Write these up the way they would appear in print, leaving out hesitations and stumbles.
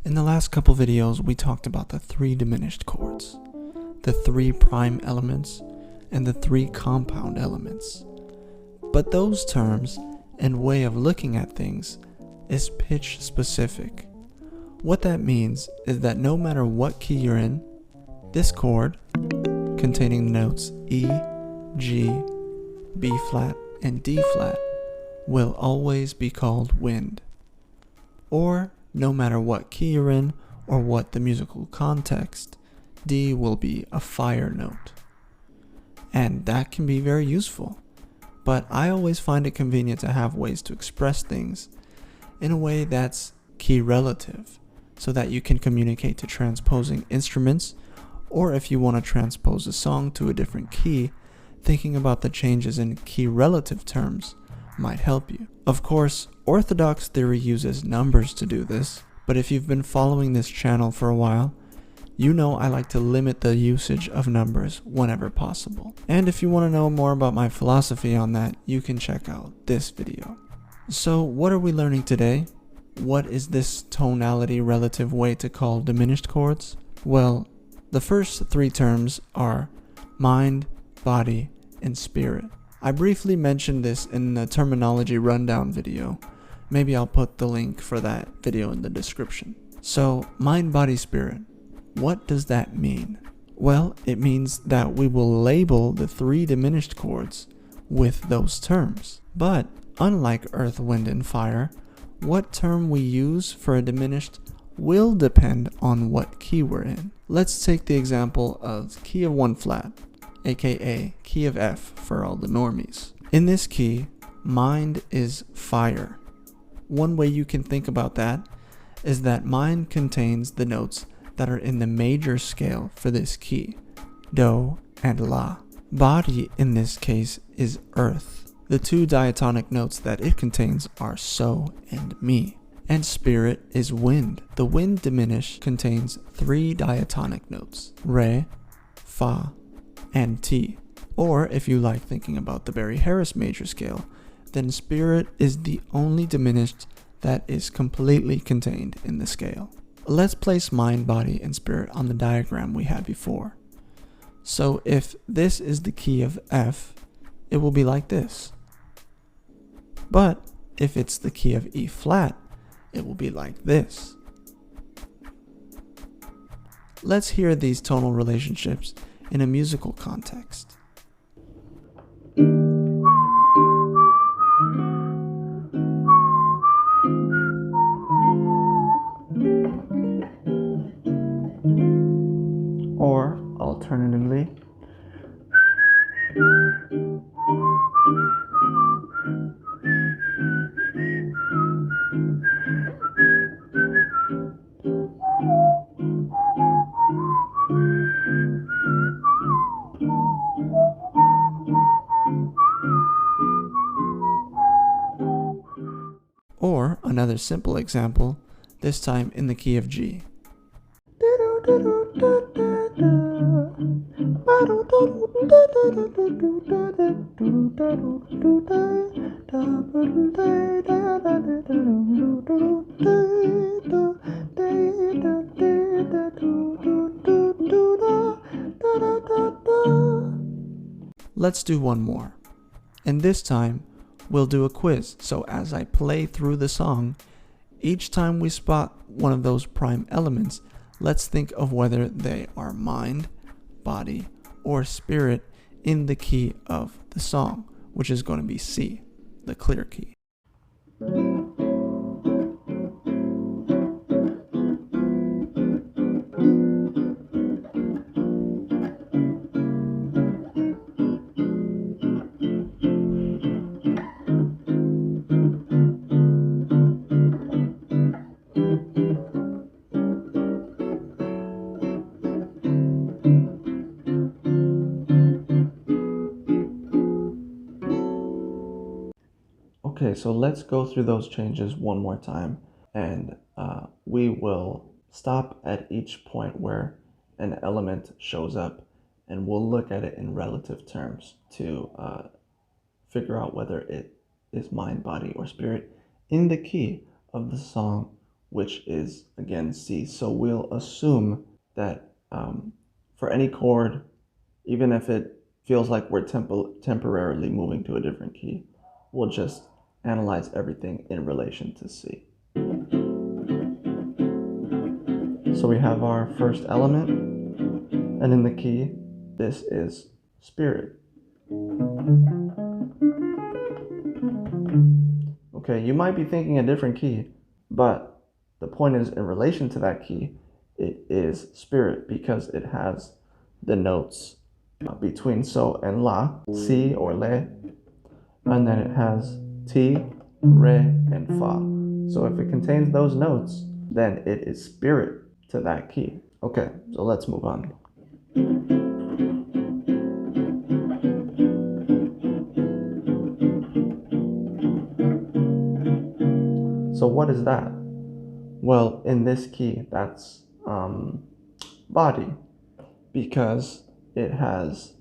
In the last couple videos, we talked about the three diminished chords, the three prime elements, and the three compound elements. But those terms and way of looking at things is pitch specific. What that means is that no matter what key you're in, this chord, containing the notes E, G, B flat, and D flat, will always be called wind. Or, no matter what key you're in or what the musical context, D will be a fire note. And that can be very useful, but I always find it convenient to have ways to express things in a way that's key relative, so that you can communicate to transposing instruments, or if you want to transpose a song to a different key, thinking about the changes in key relative terms might help you. Of course, orthodox theory uses numbers to do this, but if you've been following this channel for a while, you know I like to limit the usage of numbers whenever possible. And if you want to know more about my philosophy on that, you can check out this video. So what are we learning today? What is this tonality relative way to call diminished chords? Well, the first three terms are mind, body, and spirit. I briefly mentioned this in the terminology rundown video. Maybe I'll put the link for that video in the description. So, mind, body, spirit. What does that mean? Well, it means that we will label the three diminished chords with those terms. But, unlike earth, wind, and fire, what term we use for a diminished will depend on what key we're in. Let's take the example of key of 1 flat, aka key of F for all the normies. In this key, mind is fire. One way you can think about that is that mind contains the notes that are in the major scale for this key, do and la. Body in this case is earth. The two diatonic notes that it contains are so and mi. And spirit is wind. The wind diminished contains three diatonic notes, re, fa, and ti. Or if you like thinking about the Barry Harris major scale, then spirit is the only diminished that is completely contained in the scale. Let's place mind, body, and spirit on the diagram we had before. So if this is the key of F, it will be like this. But if it's the key of E flat, it will be like this. Let's hear these tonal relationships in a musical context. Or, alternatively, or another simple example, this time in the key of G. Let's do one more, and this time we'll do a quiz. So as I play through the song, each time we spot one of those prime elements, let's think of whether they are mind, body, or spirit in the key of the song, which is going to be C, the clear key. Okay, so let's go through those changes one more time, and we will stop at each point where an element shows up, and we'll look at it in relative terms to figure out whether it is mind, body, or spirit in the key of the song which is again C. So we'll assume that for any chord, even if it feels like we're temporarily moving to a different key, we'll just analyze everything in relation to C. So we have our first element, and in the key, this is spirit. Okay, you might be thinking a different key, but the point is, in relation to that key, it is spirit because it has the notes between so and la, si or le, and then it has ti, re, and fa. So if it contains those notes, then it is spirit to that key. Okay, so let's move on. So what is that? Well, in this key, that's body, because it has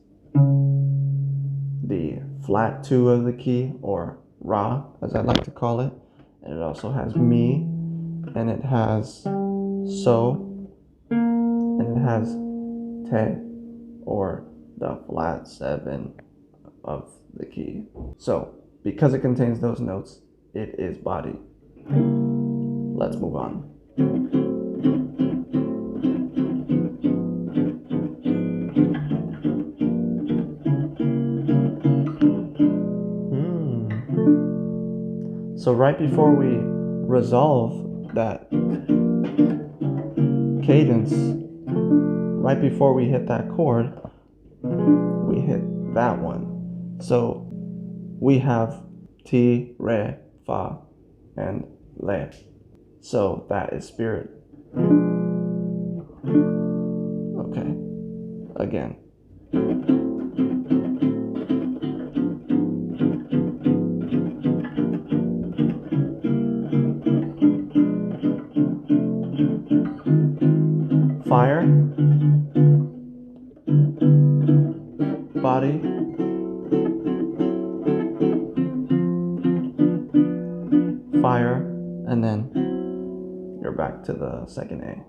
the flat 2 of the key, or ra, as I like to call it, and it also has mi, and it has so, and it has te, or the flat 7 of the key. So, because it contains those notes, it is body. Let's move on. So right before we resolve that cadence, right before we hit that chord, we hit that one. So we have ti, re, fa, and le. So that is spirit. Okay, again. Fire, body, fire, and then you're back to the second A.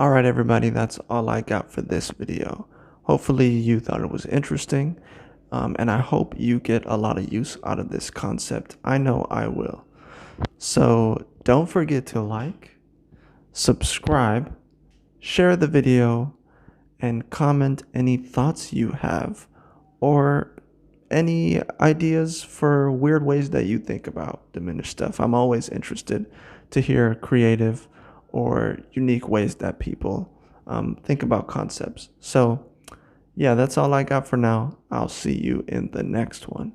Alright everybody, that's all I got for this video. Hopefully you thought it was interesting, and I hope you get a lot of use out of this concept. I know I will. So don't forget to like, subscribe, share the video, and comment any thoughts you have or any ideas for weird ways that you think about diminished stuff. I'm always interested to hear creative or unique ways that people think about concepts. So yeah, that's all I got for now. I'll see you in the next one.